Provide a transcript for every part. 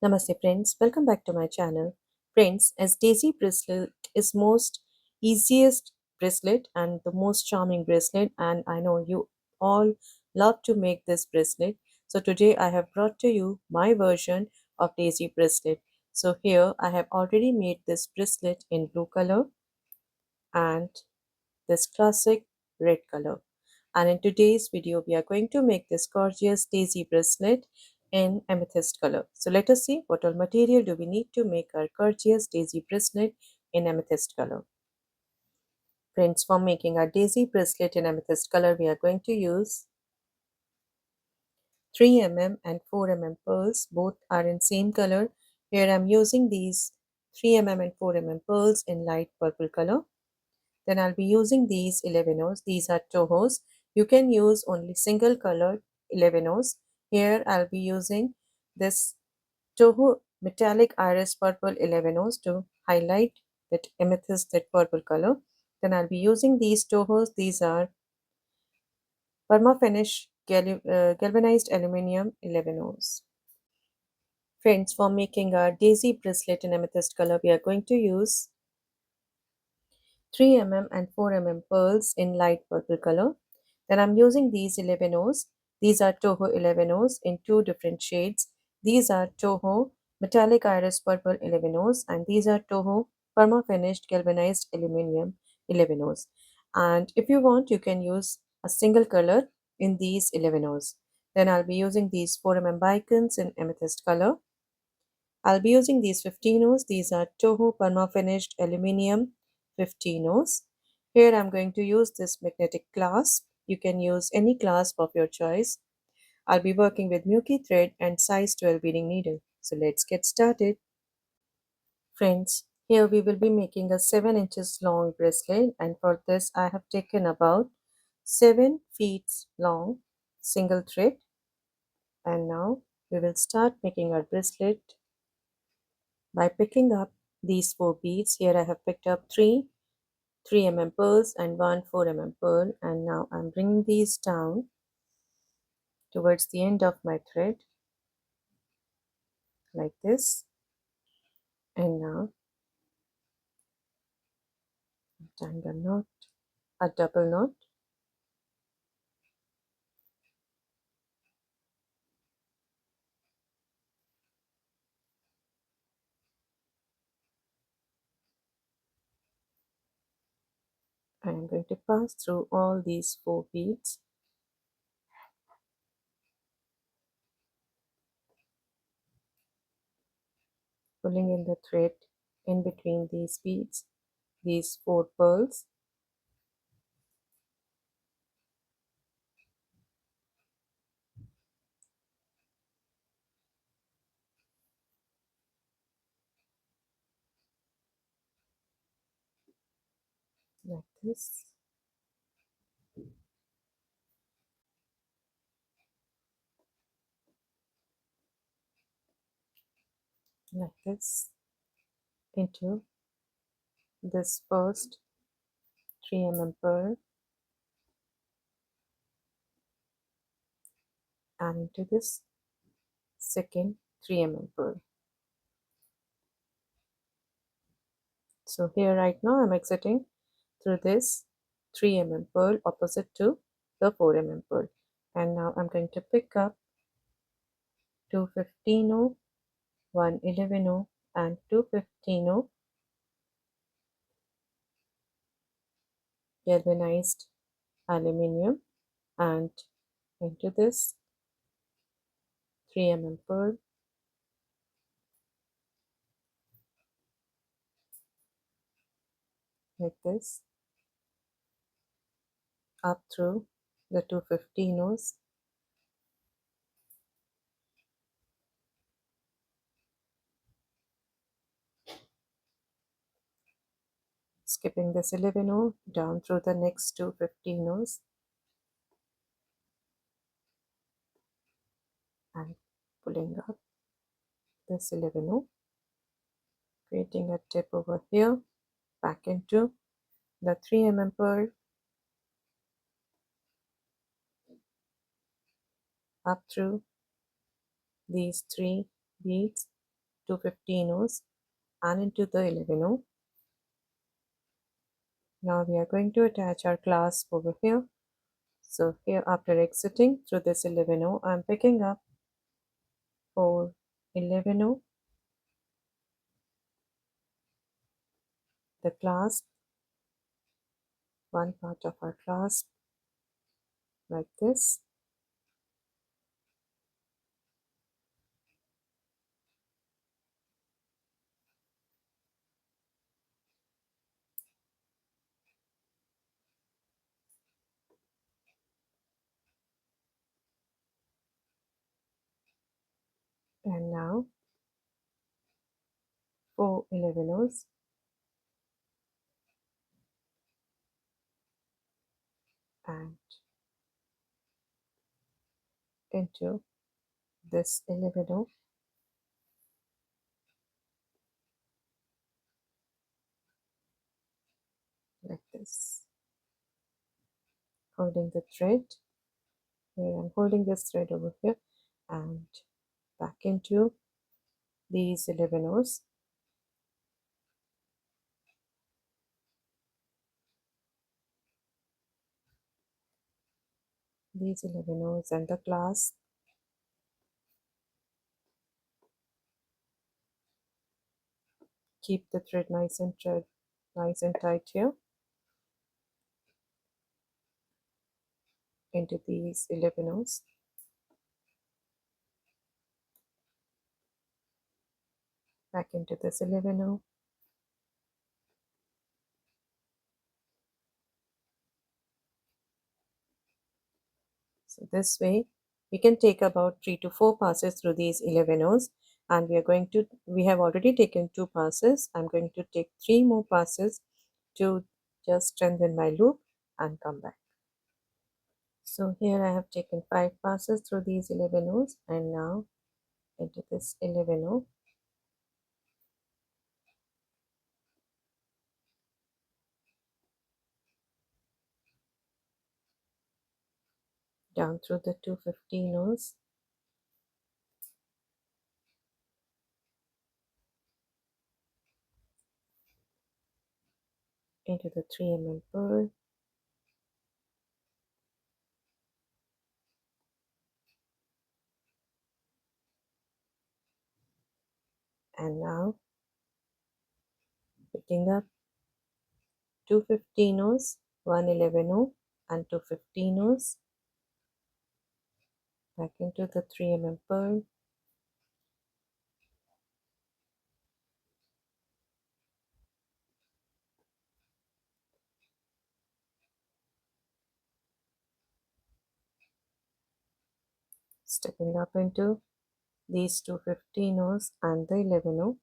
Namaste friends, welcome back to my channel. Friends, as daisy bracelet is most easiest bracelet and the most charming bracelet, and I know you all love to make this bracelet. So today I have brought to you my version of daisy bracelet. So here I have already made this bracelet in blue color and this classic red color. And in today's video, we are going to make this gorgeous daisy bracelet in amethyst color. So let us see what all material do we need to make our gorgeous daisy bracelet in amethyst color. Friends, for making our daisy bracelet in amethyst color, we are going to use 3 mm and 4 mm pearls. Both are in same color. Here I'm using these 3 mm and 4 mm pearls in light purple color. Then I'll be using these 11 O's. These are Tohos. You can use only single colored 11 O's. Here I'll be using this Toho metallic iris purple 11 O's to highlight that amethyst, that purple color. Then I'll be using these Tohos. These are perma-finish galvanized aluminium 11 O's. Friends, for making our daisy bracelet in amethyst color, we are going to use 3 mm and 4 mm pearls in light purple color. Then I'm using these 11 O's. These are Toho 11 O's in two different shades. These are Toho metallic iris purple 11 O's and these are Toho perma finished galvanized aluminium 11 O's. And if you want, you can use a single color in these 11 O's. Then I'll be using these 4 mm bicons in amethyst color. I'll be using these 15 These are Toho Perma Finished Aluminium 15 Here I'm going to use this magnetic clasp. You can use any clasp of your choice. I'll be working with Milky thread and size 12 beading needle. So let's get started. Friends, here we will be making a 7 inches long bracelet, and for this I have taken about 7 feet long single thread. And now we will start making our bracelet by picking up these 4 beads. Here I have picked up 3 mm pearls and one 4 mm pearl, and now I'm bringing these down towards the end of my thread like this. And now tying a knot, a double knot. I am going to pass through all these 4 beads, pulling in the thread in between these beads, these 4 pearls. Like this, like this, into this first 3 mm pearl and into this second 3 mm pearl. So here right now I'm exiting through this 3 mm pearl opposite to the 4 mm pearl. And now I'm going to pick up 215 111 and 215 galvanized aluminium and into this 3 mm pearl like this, up through the 215 skipping this 11 down through the next 215 and pulling up this 11 creating a tip over here, back into the 3 mm pearl, up through these 3 beads 250 O's and into the 11 O. Now we are going to attach our clasp over here. So here, after exiting through this 11 O, I'm picking up 4 11 O, the clasp, one part of our clasp like this, and now 4 11 O's and into this 11 O like this, holding the thread. Here I'm holding this thread over here and back into these 11 O's, these 11 O's and the clasp. Keep the thread nice and tight here into these 11 O's. Back into this 11 O. So this way we can take about 3 to 4 passes through these 11 O's, and we have already taken 2 passes. I'm going to take 3 more passes to just strengthen my loop and come back. So here I have taken 5 passes through these 11 O's and now into this 11 O. Down through the 215 O's. Into the 3 mm pearl. And now picking up 215 O's, 111 O and 215 O's. Back into the 3 mm pearl. Stepping up into these 215 O's and the 11 O.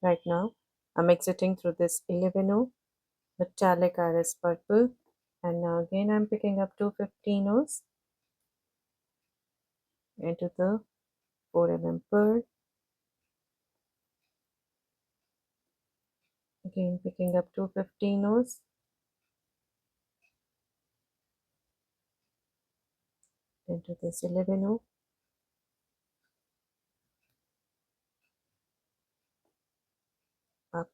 Right now, I'm exiting through this 11 O, metallic iris purple, and now again I'm picking up 215 O's into the 4 mm pearl. Again picking up 215 O's into this 11 O. Up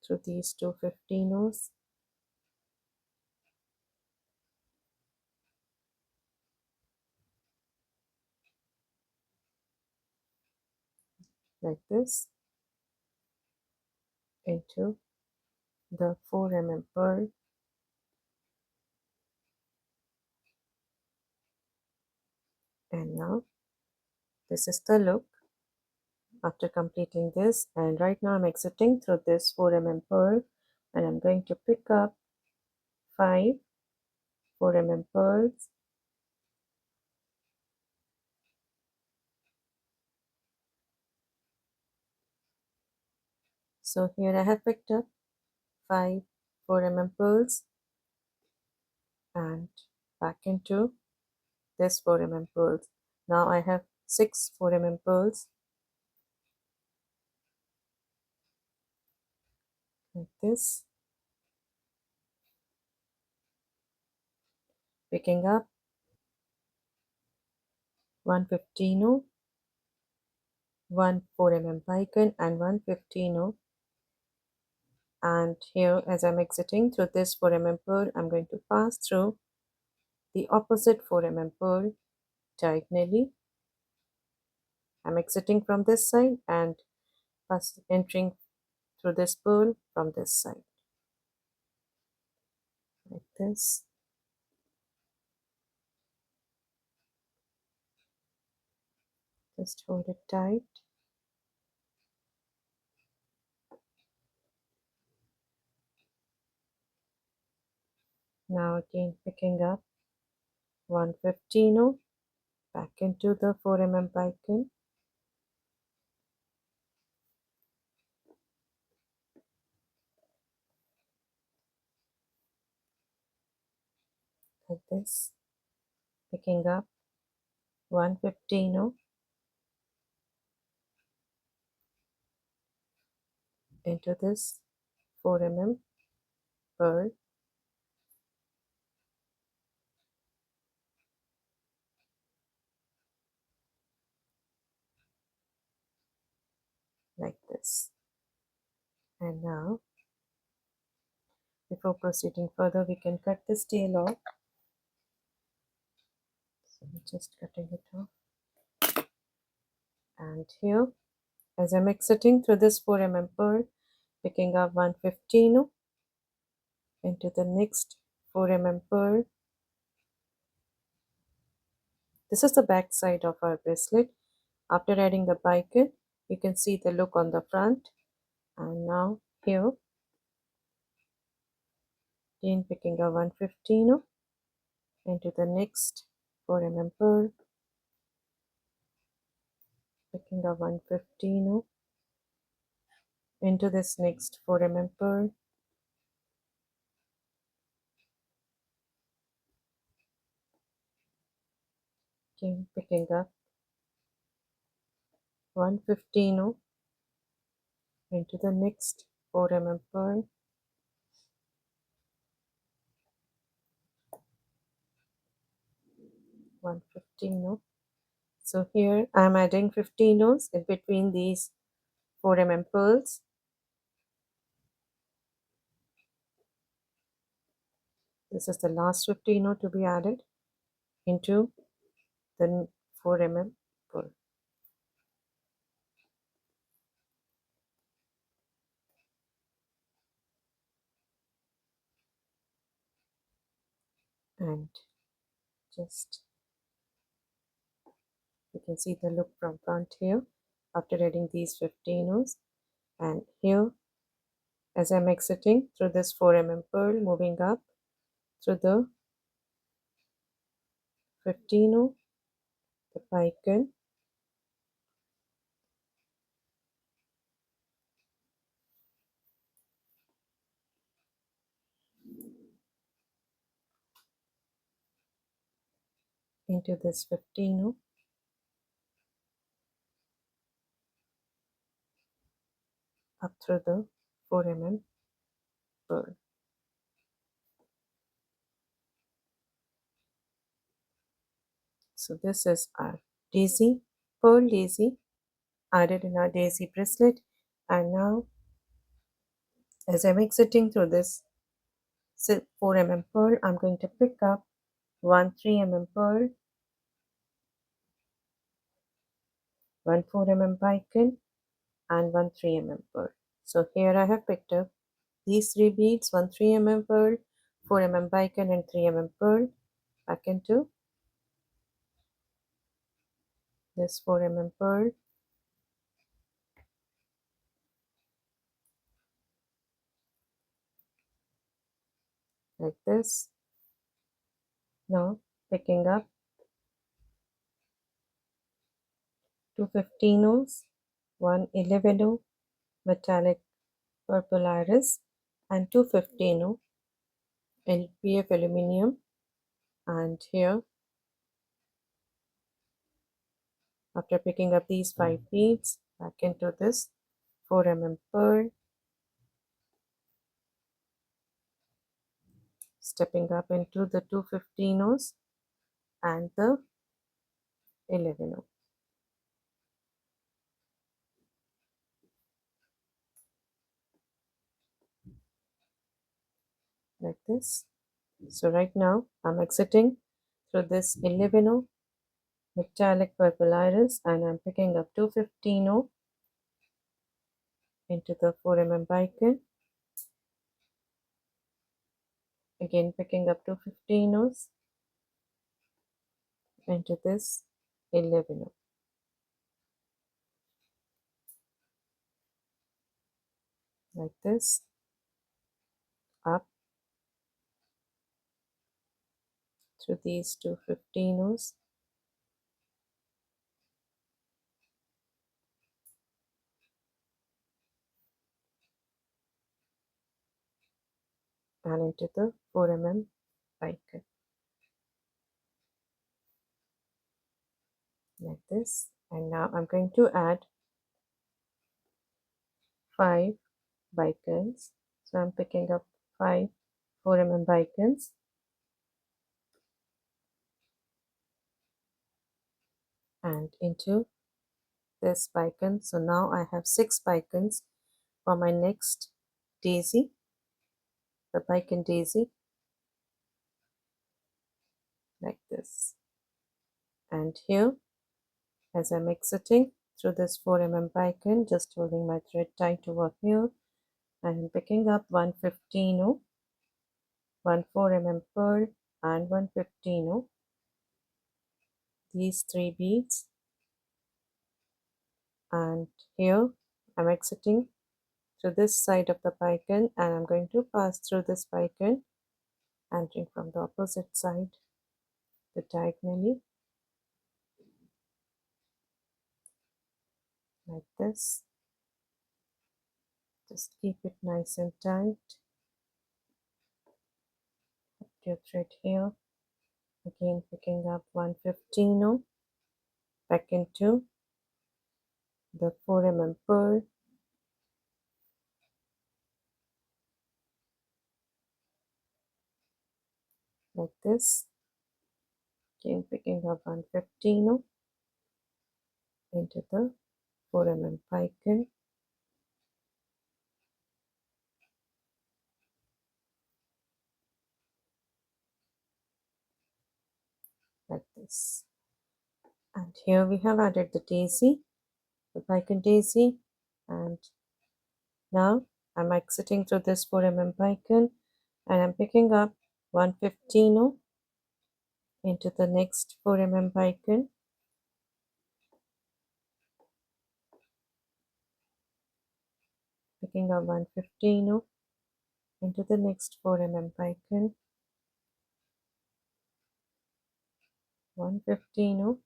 through these 215 O's. Like this into the 4 mm pearl, and now this is the look after completing this. And right now I'm exiting through this 4 mm pearl, and I'm going to pick up 5 4 mm pearls, so here I have picked up 5 4 mm pearls and back into this 4 mm pearls. Now I have 6 4 mm pearls like this, picking up 115, 1 4 mm picon and 115, and here as I'm exiting through this 4 mm pearl, I'm going to pass through the opposite 4 mm pearl diagonally. I'm exiting from this side and entering through this pearl from this side, like this. Just hold it tight. Now again picking up 115, back into the 4 mm picon, like this, picking up 115 into this 4 mm pearl, like this. And now, before proceeding further, we can cut this tail off. So I'm just cutting it off. And here, as I'm exiting through this 4 mm pearl, picking up 115 into the next 4 mm pearl. This is the back side of our bracelet. After adding the bicon, you can see the look on the front. And now here, again picking up 115 into the next 4 mm pearl, picking up 115 into this next 4 mm pearl, again picking up 115 into the next 4 mm pearl, 115. So here I am adding 15 in between these 4 mm pearls. This is the last 15 to be added into the 4 mm pearl. And just you can see the look from front here after adding these 15 and here as I'm exiting through this 4 mm pearl, moving up through the 15, the bicon, into this 15, up through the 4 mm pearl. So this is our daisy, pearl daisy added in our daisy bracelet. And now as I'm exiting through this 4 mm pearl, I'm going to pick up 1 3 mm pearl, 1 4 mm bicon and 1 3 mm pearl. So here I have picked up these 3 beads, 1 3 mm pearl, 4 mm bicon and 3 mm pearl, back into this 4 mm pearl, like this. Now picking up 2 15 1 11 metallic purple iris and 2 15 LPF aluminum, and here after picking up these 5 beads back into this 4 mm pearl, stepping up into the 215 O's and the 11 O, like this. So right now I'm exiting through this 11 O metallic purple iris, and I'm picking up 215 O into the 4 bicon, again picking up 215 O's into this 11 O, like this, up through these 215 O's and into the 4 bicon, like this. And now I'm going to add 5 bicons. So I'm picking up 5 4 bicons and into this bicon. So now I have 6 bicons for my next daisy, the bicon daisy, like this. And here, as I'm exiting through this 4 bicon, just holding my thread tight over here, I'm picking up 115 O, 1 4 pearl, and 115 O, these 3 beads. And here I'm exiting to this side of the bicon, and I'm going to pass through this bicon, entering from the opposite side, the diagonally, like this. Just keep it nice and tight. Put your thread here, again picking up 115 O, back into the 4 pearl, like this. Again picking up 115 O into the 4 bicon, like this. And here we have added the daisy, the bicon daisy, and now I'm exiting through this 4 bicon, and I'm picking up 115 O into the next 4 bicon, picking up 115 O into the next 4 bicon, 115 O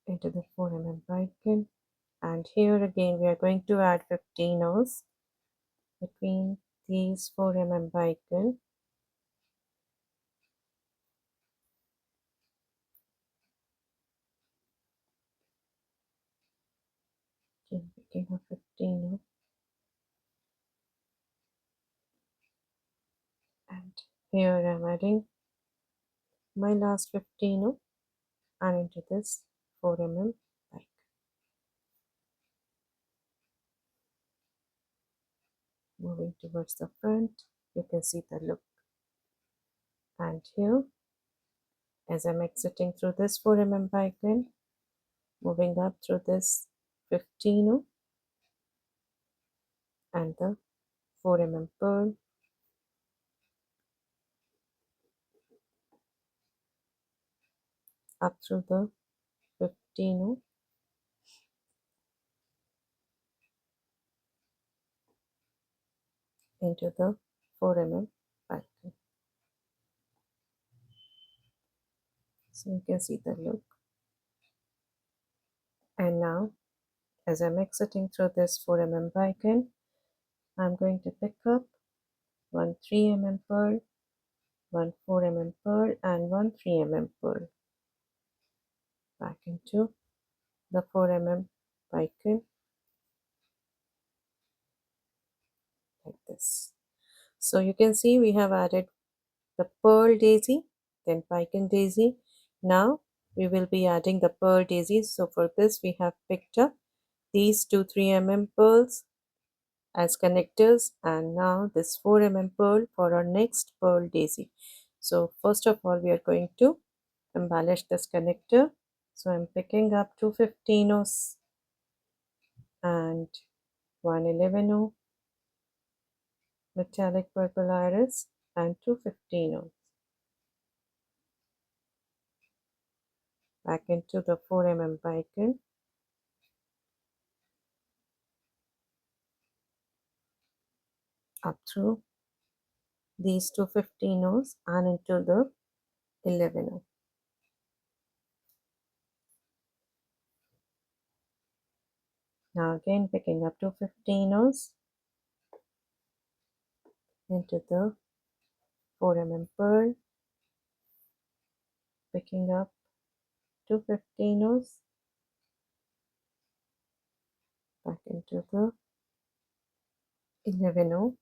into the 4 bicon, and here again we are going to add 15 O's between these 4 bicon, again picking up 15 O, and here I'm adding my last 15 O and into this 4 bicon. Moving towards the front, you can see the look. And here, as I'm exiting through this 4 bicon, moving up through this 15 O and the 4 pearl, up through the 15 O into the 4 bicon. So you can see the look. And now, as I'm exiting through this 4 bicon, I'm going to pick up 1 3 pearl, 1 4 pearl, and 1 3 pearl, back into the 4 bicon, like this. So you can see we have added the pearl daisy, then pican daisy. Now we will be adding the pearl daisy. So for this we have picked up these two 3 mm pearls as connectors, and now this 4 mm pearl for our next pearl daisy. So first of all we are going to embellish this connector. So I'm picking up 2 15 and 1 11 metallic purple iris and 2 15 back into the 4 mm pican, up through these 2 15 and into the 11. Now again picking up 2 15 into the 4 mm pearl, picking up 2 15 back into the 11,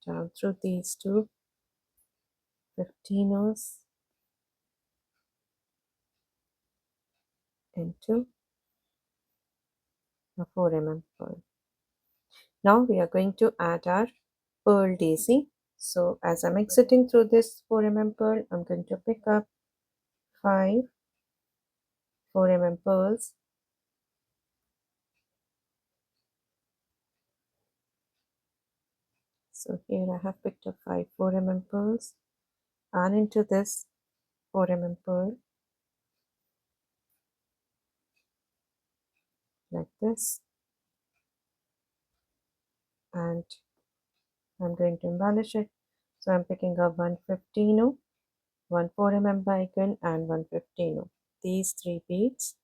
down through these 2 15 into the 4 mm pearl. Now we are going to add our pearl daisy. So as I'm exiting through this 4 mm pearl, I'm going to pick up 5 4 mm pearls, so here I have picked up 5 4 mm pearls and into this 4 mm pearl like this, and I'm going to embellish it. So I'm picking up 1 15, 1 4 mm bicon and 1 15. These 3 beads,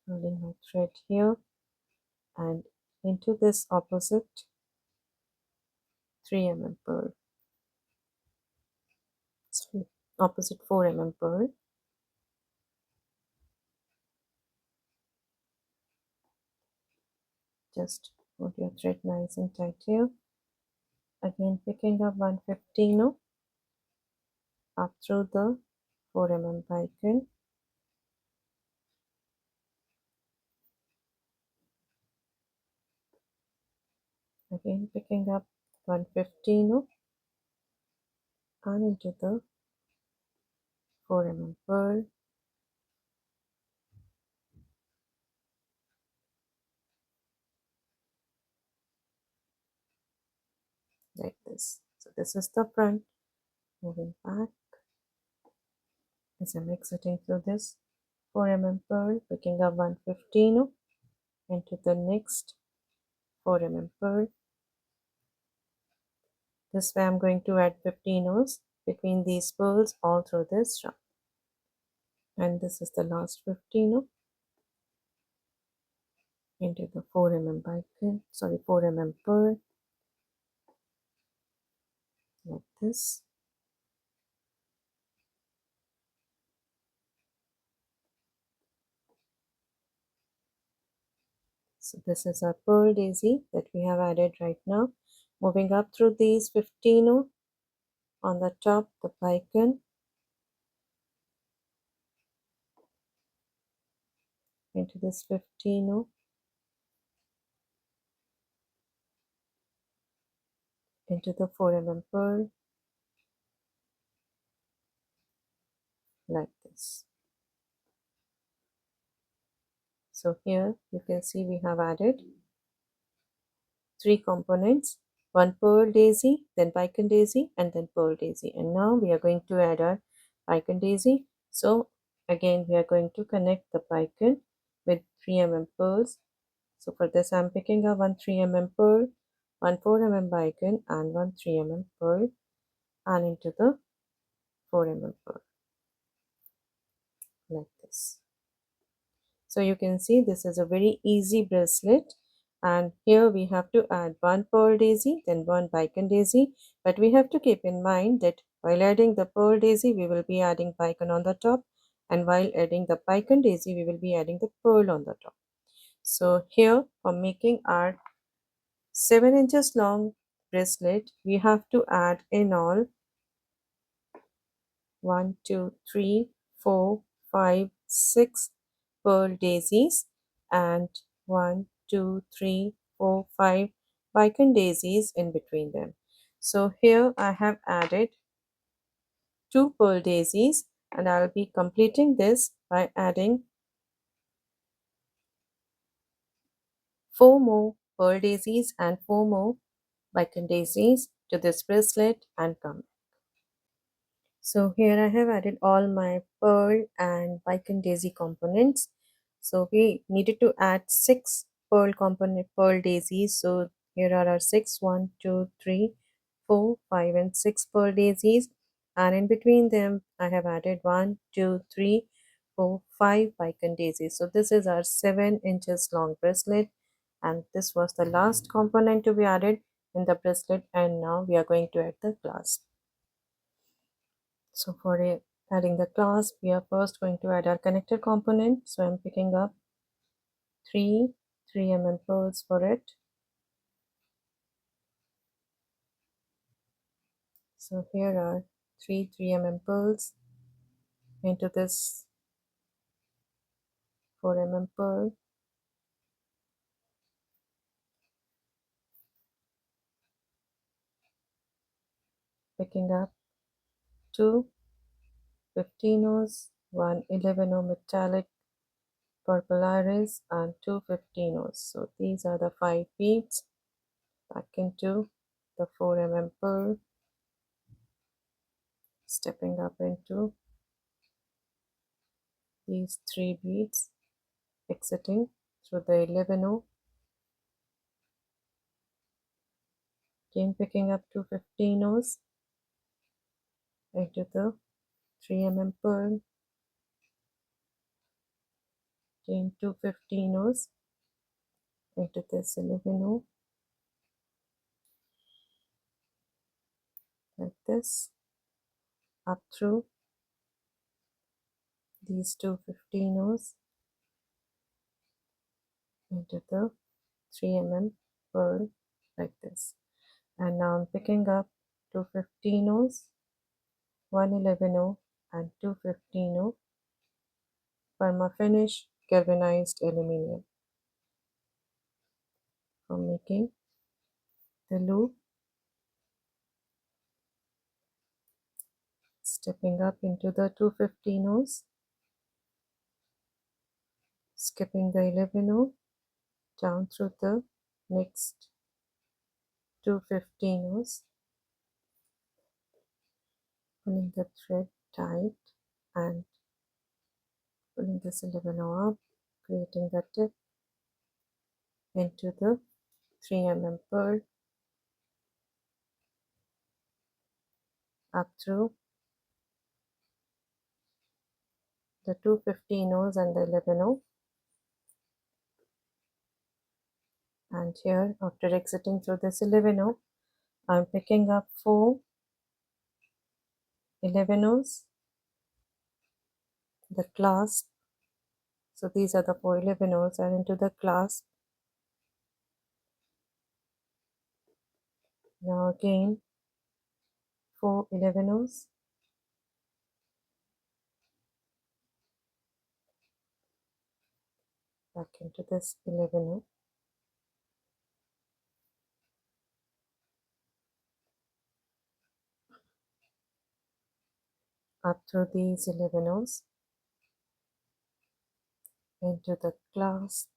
holding my thread here and into this opposite 3 mm pearl, sorry, opposite 4 mm pearl. Just hold your thread nice and tight here. Again picking up 1 15 up through the 4 mm bicon, again picking up 1 15 and into the 4 mm pearl like this. So this is the front. Moving back as I'm exiting through this 4 mm pearl, picking up 1 15 into the next 4 mm pearl. This way I'm going to add 15 between these pearls all through this round. And this is the last 15 into the 4 mm bicon, sorry, 4 mm pearl like this. So this is our pearl daisy that we have added right now. Moving up through these 15 on the top, the bicon, into this 15 into the 4 mm pearl like this. So here you can see we have added 3 components, one pearl daisy, then bicon daisy, and then pearl daisy. And now we are going to add our bicon daisy. So again we are going to connect the bicon with 3 mm pearls. So for this I'm picking up one 3 mm pearl, one 4 mm bicon and one 3 mm pearl and into the 4 mm pearl like this. So you can see this is a very easy bracelet, and here we have to add one pearl daisy, then one bicon daisy, but we have to keep in mind that while adding the pearl daisy we will be adding bicon on the top, and while adding the pike and daisy, we will be adding the pearl on the top. So here, for making our 7 inches long bracelet, we have to add in all 1, 2, 3, 4, 5, 6 pearl daisies and 1, 2, 3, 4, 5 bicon daisies in between them. So here I have added 2 pearl daisies, and I'll be completing this by adding 4 more pearl daisies and 4 more bicon daisies to this bracelet and come. So here I have added all my pearl and bicon daisy components. So we needed to add 6 pearl daisies. So here are our 6, 1, 2, 3, 4, 5 and 6 pearl daisies. And in between them I have added 1, 2, 3, 4, 5 bicon daisies. So this is our 7 inches long bracelet, and this was the last component to be added in the bracelet, and now we are going to add the clasp. So for adding the clasp, we are first going to add our connector component. So I'm picking up 3 pearls for it. So here are 3 pearls into this 4 pearl. Picking up 2 15 one 11 metallic purple iris, and 2 15. So these are the 5 beads. Back into the 4 pearl, stepping up into these 3 beads, exiting through the 11 again picking up 2 15 into the 3 pearl, again 2 15 into this 11 like this, up through these 2 15 into the 3 pearl like this. And now I'm picking up 2 15 1 11 and 2 15 perma finish galvanized aluminium for making the loop, stepping up into the 2 15 skipping the 11 down through the next 2 15 pulling the thread tight and pulling this 11 up, creating the tip into the 3 pearl, up through the 2 15 and the 11 and here after exiting through this 11 I'm picking up 4 11 the clasp. So these are the 4 11 and into the clasp. Now again 4 11 back into this 11 up through these 11 into the clasp,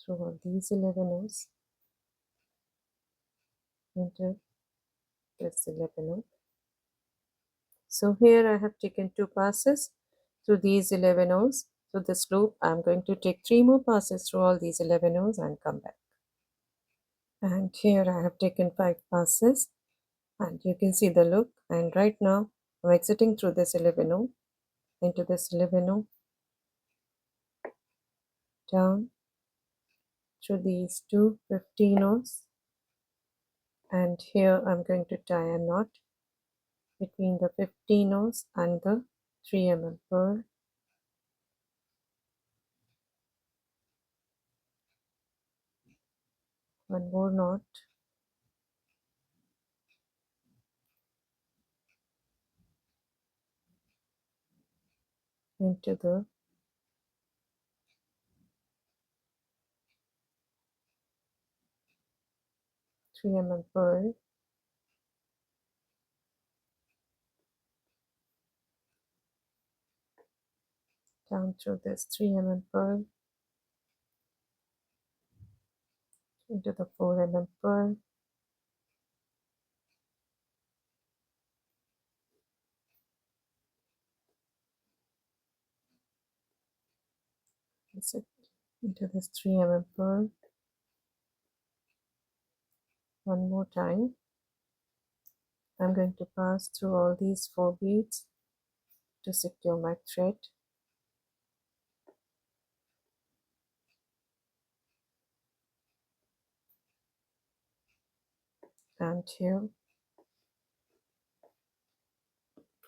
through all these 11 into this 11. So here I have taken 2 passes through these 11 through this loop. I'm going to take 3 more passes through all these 11 and come back. And here I have taken 5 passes and you can see the look, and right now I'm exiting through this 11 into this libano, down through these two 15 and here I'm going to tie a knot between the 15 and the 3 pearl. One more knot into the 3 pearl, down through this 3 pearl into the 4 pearl, that's it, into this 3 pearl one more time. I'm going to pass through all these 4 beads to secure my thread, and here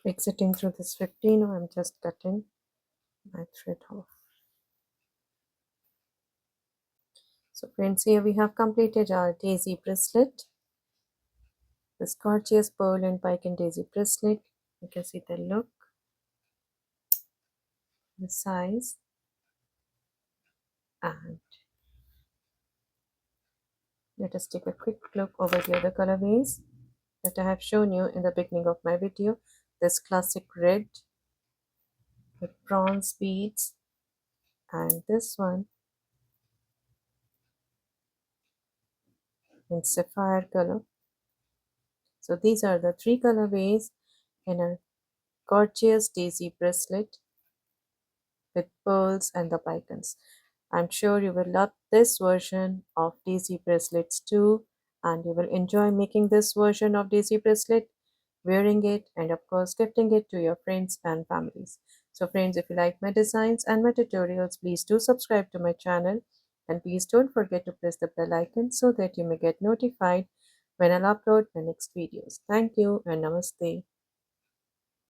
exiting through this 15, I'm just cutting my thread off. So friends, here we have completed our daisy bracelet, this gorgeous pearl and pike and daisy bracelet. You can see the look, the size, and let us take a quick look over the other colorways that I have shown you in the beginning of my video. This classic red with bronze beads, and this one in sapphire color. So these are the 3 colorways in a gorgeous daisy bracelet with pearls and the icons. I'm sure you will love this version of daisy bracelets too, and you will enjoy making this version of daisy bracelet, wearing it, and of course gifting it to your friends and families. So friends, if you like my designs and my tutorials, please do subscribe to my channel, and please don't forget to press the bell icon so that you may get notified when I'll upload my next videos. Thank you and namaste.